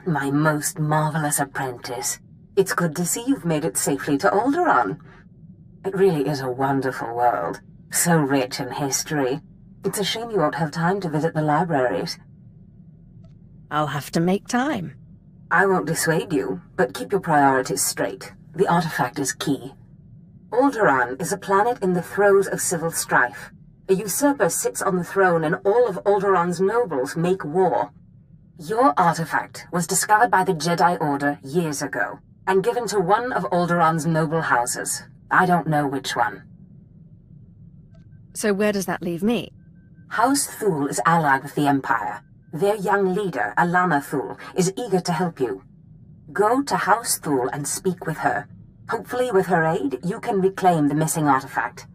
My most marvelous apprentice. It's good to see you've made it safely to Alderaan. It really is a wonderful world, so rich in history. It's a shame you won't have time to visit the libraries. I'll have to make time. I won't dissuade you, but keep your priorities straight. The artifact is key. Alderaan is a planet in the throes of civil strife. A usurper sits on the throne and all of Alderaan's nobles make war. Your artifact was discovered by the Jedi Order years ago, and given to one of Alderaan's noble houses. I don't know which one. So where does that leave me? House Thule is allied with the Empire. Their young leader, Alana Thule, is eager to help you. Go to House Thule and speak with her. Hopefully, with her aid, you can reclaim the missing artifact.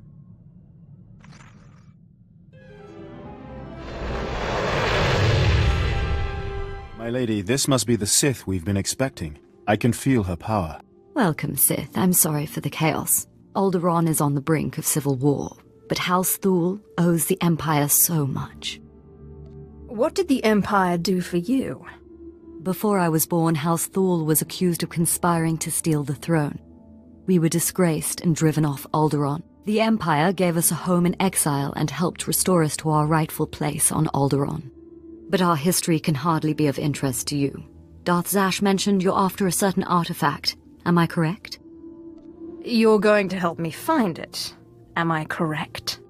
My lady, this must be the Sith we've been expecting. I can feel her power. Welcome, Sith. I'm sorry for the chaos. Alderaan is on the brink of civil war, but House Thule owes the Empire so much. What did the Empire do for you? Before I was born, House Thule was accused of conspiring to steal the throne. We were disgraced and driven off Alderaan. The Empire gave us a home in exile and helped restore us to our rightful place on Alderaan. But our history can hardly be of interest to you. Darth Zash mentioned you're after a certain artifact. Am I correct? You're going to help me find it. Am I correct?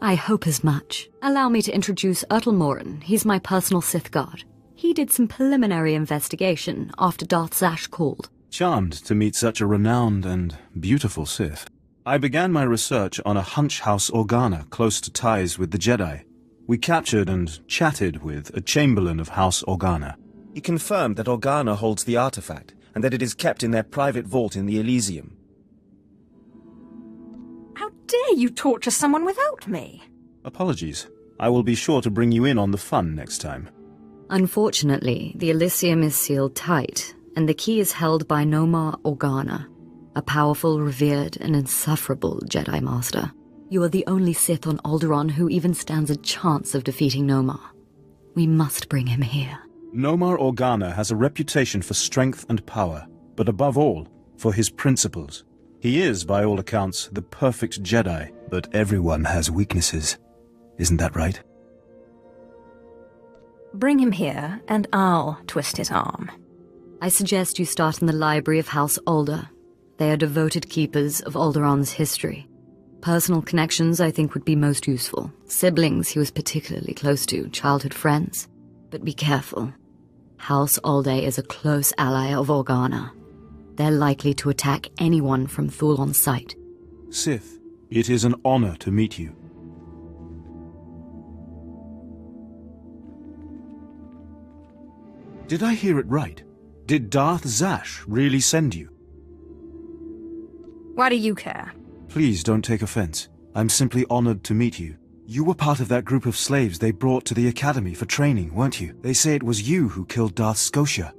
I hope as much. Allow me to introduce Ertelmorin. He's my personal Sith guard. He did some preliminary investigation after Darth Zash called. Charmed to meet such a renowned and beautiful Sith. I began my research on a hunch House Organa close to ties with the Jedi. We captured and chatted with a Chamberlain of House Organa. He confirmed that Organa holds the artifact, and that it is kept in their private vault in the Elysium. How dare you torture someone without me? Apologies. I will be sure to bring you in on the fun next time. Unfortunately, the Elysium is sealed tight, and the key is held by Nomar Organa, a powerful, revered, and insufferable Jedi Master. You are the only Sith on Alderaan who even stands a chance of defeating Nomar. We must bring him here. Nomar Organa has a reputation for strength and power, but above all, for his principles. He is, by all accounts, the perfect Jedi, but everyone has weaknesses. Isn't that right? Bring him here, and I'll twist his arm. I suggest you start in the library of House Alder. They are devoted keepers of Alderaan's history. Personal connections, I think, would be most useful. Siblings he was particularly close to, childhood friends. But be careful. House Alder is a close ally of Organa. They're likely to attack anyone from Thule on sight. Sith, it is an honor to meet you. Did I hear it right? Did Darth Zash really send you? Why do you care? Please don't take offense. I'm simply honored to meet you. You were part of that group of slaves they brought to the academy for training, weren't you? They say it was you who killed Darth Scotia.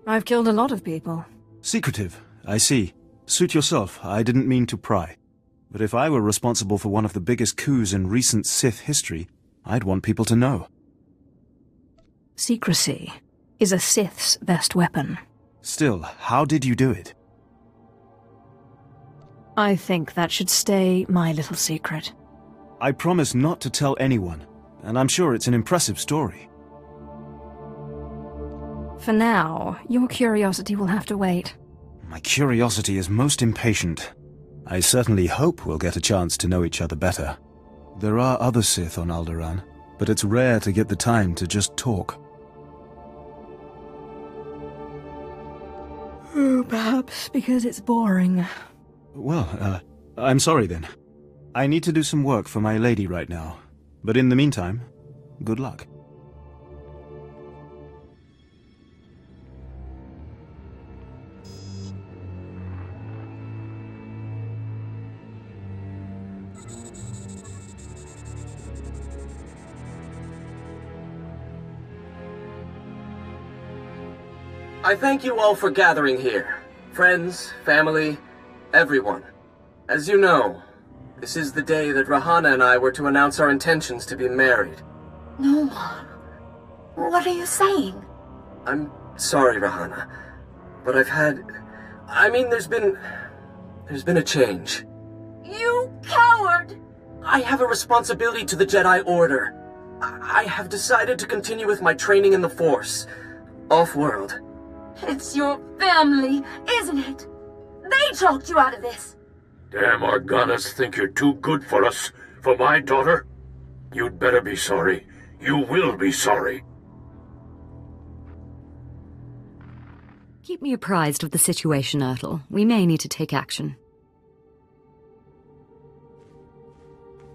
I've killed a lot of people. Secretive, I see. Suit yourself, I didn't mean to pry. But if I were responsible for one of the biggest coups in recent Sith history, I'd want people to know. Secrecy is a Sith's best weapon. Still, how did you do it? I think that should stay my little secret. I promise not to tell anyone, and I'm sure it's an impressive story. For now, your curiosity will have to wait. My curiosity is most impatient. I certainly hope we'll get a chance to know each other better. There are other Sith on Alderaan, but it's rare to get the time to just talk. Perhaps because it's boring. Well, I'm sorry then. I need to do some work for my lady right now. But in the meantime, good luck. I thank you all for gathering here. Friends, family, everyone. As you know, this is the day that Rahana and I were to announce our intentions to be married. Nomar, What are you saying? I'm sorry, Rahana, but there's been a change. You coward! I have a responsibility to the Jedi Order. I have decided to continue with my training in the Force, off-world. It's your family, isn't it? They talked you out of this. Damn Organas think you're too good for us, for my daughter? You'd better be sorry. You will be sorry. Keep me apprised of the situation, Ertl. We may need to take action.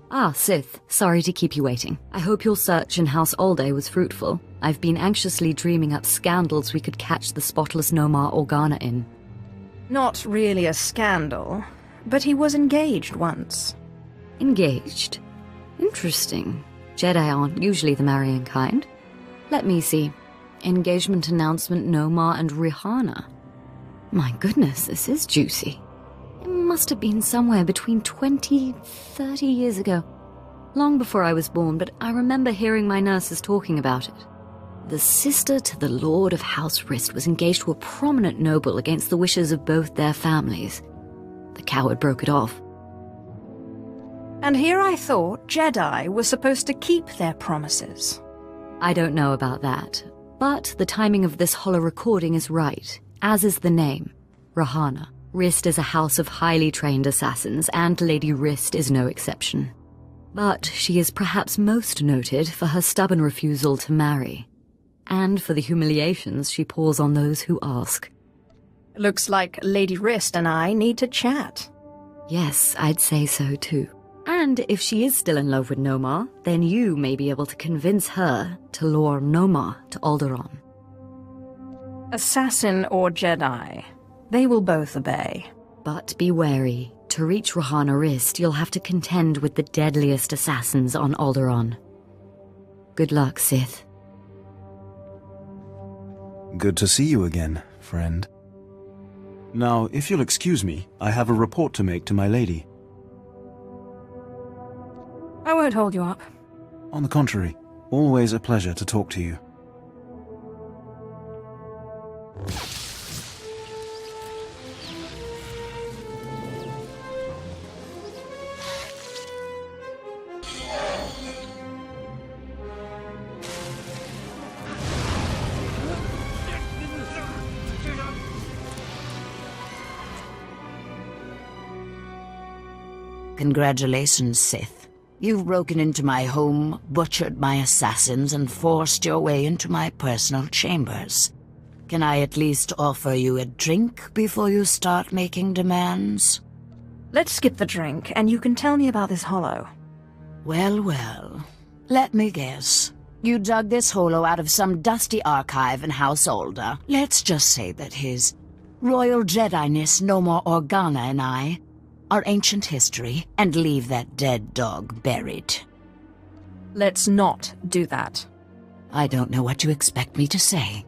Ah, Sith. Sorry to keep you waiting. I hope your search in House Alde was fruitful. I've been anxiously dreaming up scandals we could catch the spotless Nomar Organa in. Not really a scandal, but he was engaged once. Engaged? Interesting. Jedi aren't usually the marrying kind. Let me see. Engagement announcement Nomar and Rihanna. My goodness, this is juicy. It must have been somewhere between 20, 30 years ago. Long before I was born, but I remember hearing my nurses talking about it. The sister to the Lord of House Rist was engaged to a prominent noble against the wishes of both their families. The coward broke it off. And here I thought Jedi were supposed to keep their promises. I don't know about that, but the timing of this holo recording is right, as is the name, Rahana. Rist is a house of highly trained assassins, and Lady Rist is no exception. But she is perhaps most noted for her stubborn refusal to marry, and for the humiliations she pours on those who ask. Looks like Lady Rist and I need to chat. Yes, I'd say so too. And if she is still in love with Nomar, then you may be able to convince her to lure Nomar to Alderaan. Assassin or Jedi, they will both obey. But be wary. To reach Rahana Rist, you'll have to contend with the deadliest assassins on Alderaan. Good luck, Sith. Good to see you again, friend. Now, if you'll excuse me, I have a report to make to my lady. I won't hold you up. On the contrary, always a pleasure to talk to you. Congratulations, Sith. You've broken into my home, butchered my assassins, and forced your way into my personal chambers. Can I at least offer you a drink before you start making demands? Let's skip the drink, and you can tell me about this holo. Well, well. Let me guess. You dug this holo out of some dusty archive in House Alda. Let's just say that His Royal Jedi-ness Nomar Organa and I our ancient history, and leave that dead dog buried. Let's not do that. I don't know what you expect me to say.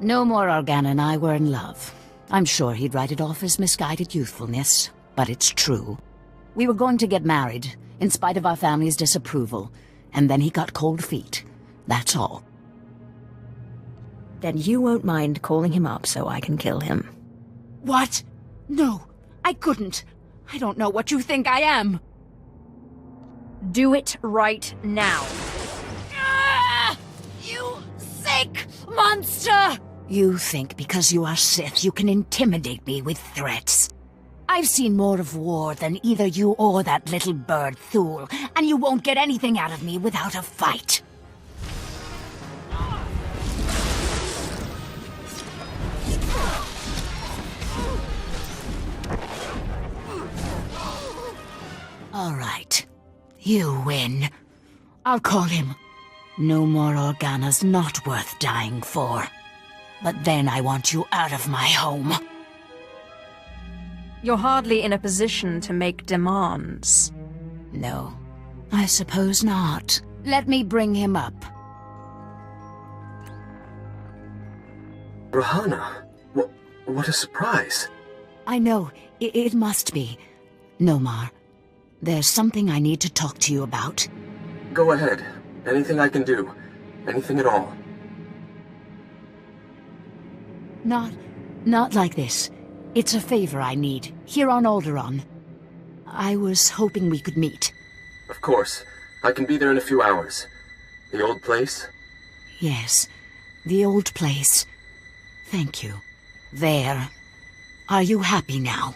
Nomar Organa and I were in love. I'm sure he'd write it off as misguided youthfulness, but it's true. We were going to get married, in spite of our family's disapproval, and then he got cold feet. That's all. Then you won't mind calling him up so I can kill him. What? No, I couldn't. I don't know what you think I am. Do it right now. Ah! You sick monster! You think because you are Sith you can intimidate me with threats. I've seen more of war than either you or that little bird Thule, and you won't get anything out of me without a fight. All right. You win. I'll call him. Nomar Organa's not worth dying for. But then I want you out of my home. You're hardly in a position to make demands. No, I suppose not. Let me bring him up. Rahana, what a surprise. I know, it must be. Nomar, there's something I need to talk to you about. Go ahead. Anything I can do. Anything at all. Not like this. It's a favor I need, here on Alderaan. I was hoping we could meet. Of course. I can be there in a few hours. The old place? Yes, the old place. Thank you. There. Are you happy now?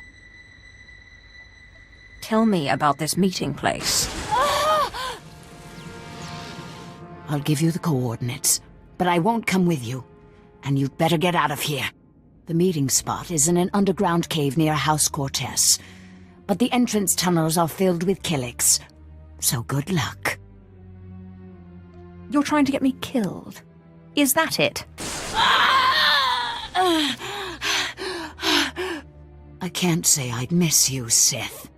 Tell me about this meeting place. I'll give you the coordinates, but I won't come with you. And you'd better get out of here. The meeting spot is in an underground cave near House Cortez. But the entrance tunnels are filled with Killiks. So good luck. You're trying to get me killed. Is that it? I can't say I'd miss you, Sith.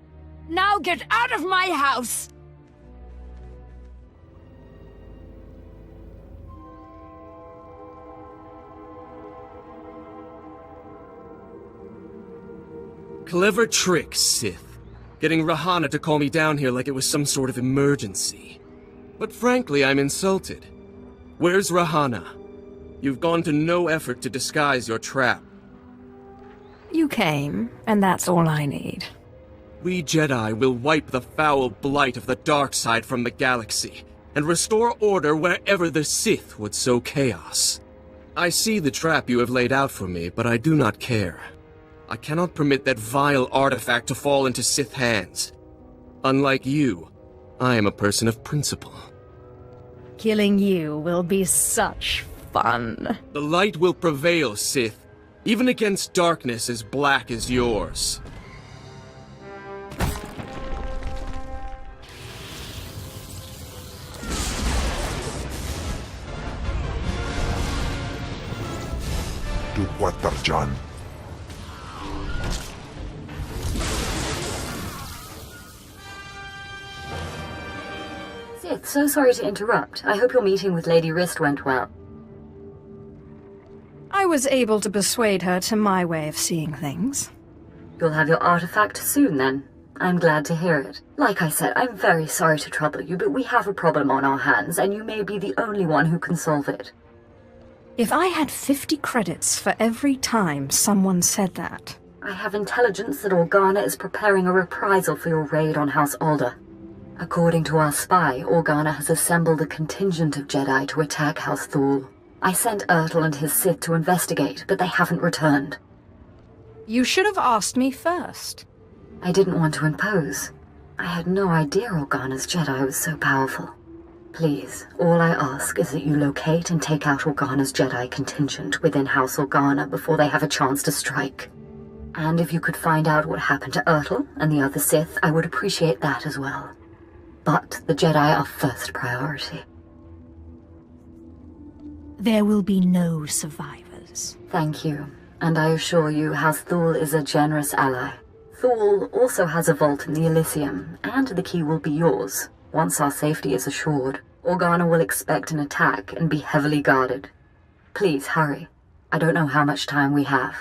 Now get out of my house! Clever trick, Sith. Getting Rahana to call me down here like it was some sort of emergency. But frankly, I'm insulted. Where's Rahana? You've gone to no effort to disguise your trap. You came, and that's all I need. We Jedi will wipe the foul blight of the dark side from the galaxy, and restore order wherever the Sith would sow chaos. I see the trap you have laid out for me, but I do not care. I cannot permit that vile artifact to fall into Sith hands. Unlike you, I am a person of principle. Killing you will be such fun. The light will prevail, Sith, even against darkness as black as yours. Tarjan. Sith, so sorry to interrupt. I hope your meeting with Lady Rist went well. I was able to persuade her to my way of seeing things. You'll have your artifact soon, then. I'm glad to hear it. Like I said, I'm very sorry to trouble you, but we have a problem on our hands, and you may be the only one who can solve it. If I had 50 credits for every time someone said that... I have intelligence that Organa is preparing a reprisal for your raid on House Alder. According to our spy, Organa has assembled a contingent of Jedi to attack House Thul. I sent Ertl and his Sith to investigate, but they haven't returned. You should have asked me first. I didn't want to impose. I had no idea Organa's Jedi was so powerful. Please, all I ask is that you locate and take out Organa's Jedi contingent within House Organa before they have a chance to strike. And if you could find out what happened to Ertl and the other Sith, I would appreciate that as well. But the Jedi are first priority. There will be no survivors. Thank you, and I assure you House Thul is a generous ally. Thul also has a vault in the Elysium, and the key will be yours. Once our safety is assured, Organa will expect an attack and be heavily guarded. Please hurry. I don't know how much time we have.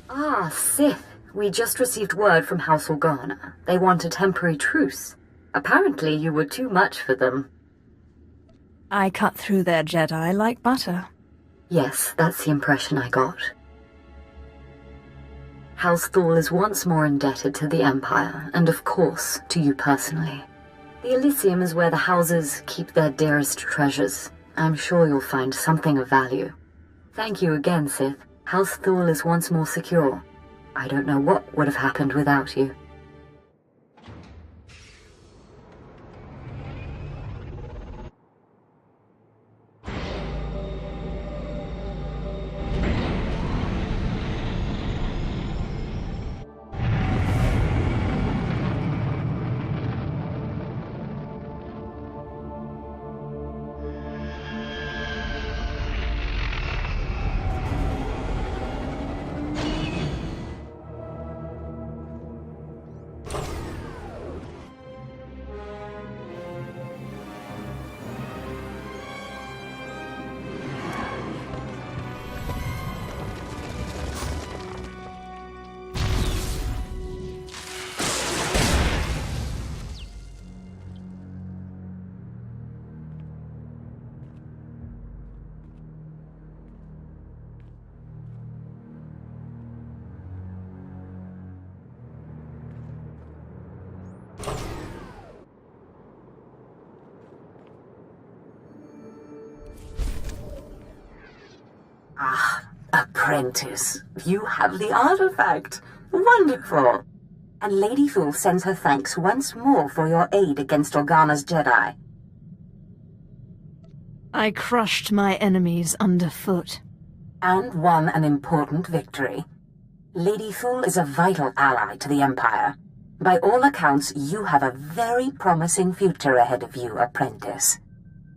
Ah, Sith. We just received word from House Organa. They want a temporary truce. Apparently you were too much for them. I cut through their Jedi like butter. Yes, that's the impression I got. House Thul is once more indebted to the Empire, and of course, to you personally. The Elysium is where the houses keep their dearest treasures. I'm sure you'll find something of value. Thank you again, Sith. House Thul is once more secure. I don't know what would have happened without you. Ah, apprentice. You have the artifact. Wonderful. And Lady Thule sends her thanks once more for your aid against Organa's Jedi. I crushed my enemies underfoot. And won an important victory. Lady Thule is a vital ally to the Empire. By all accounts, you have a very promising future ahead of you, apprentice.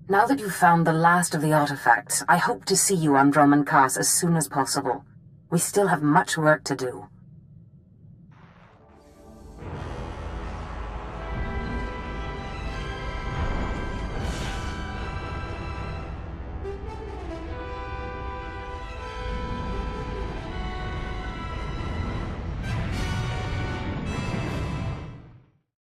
Now that you've found the last of the artifacts, I hope to see you on Dromund Kaas as soon as possible. We still have much work to do.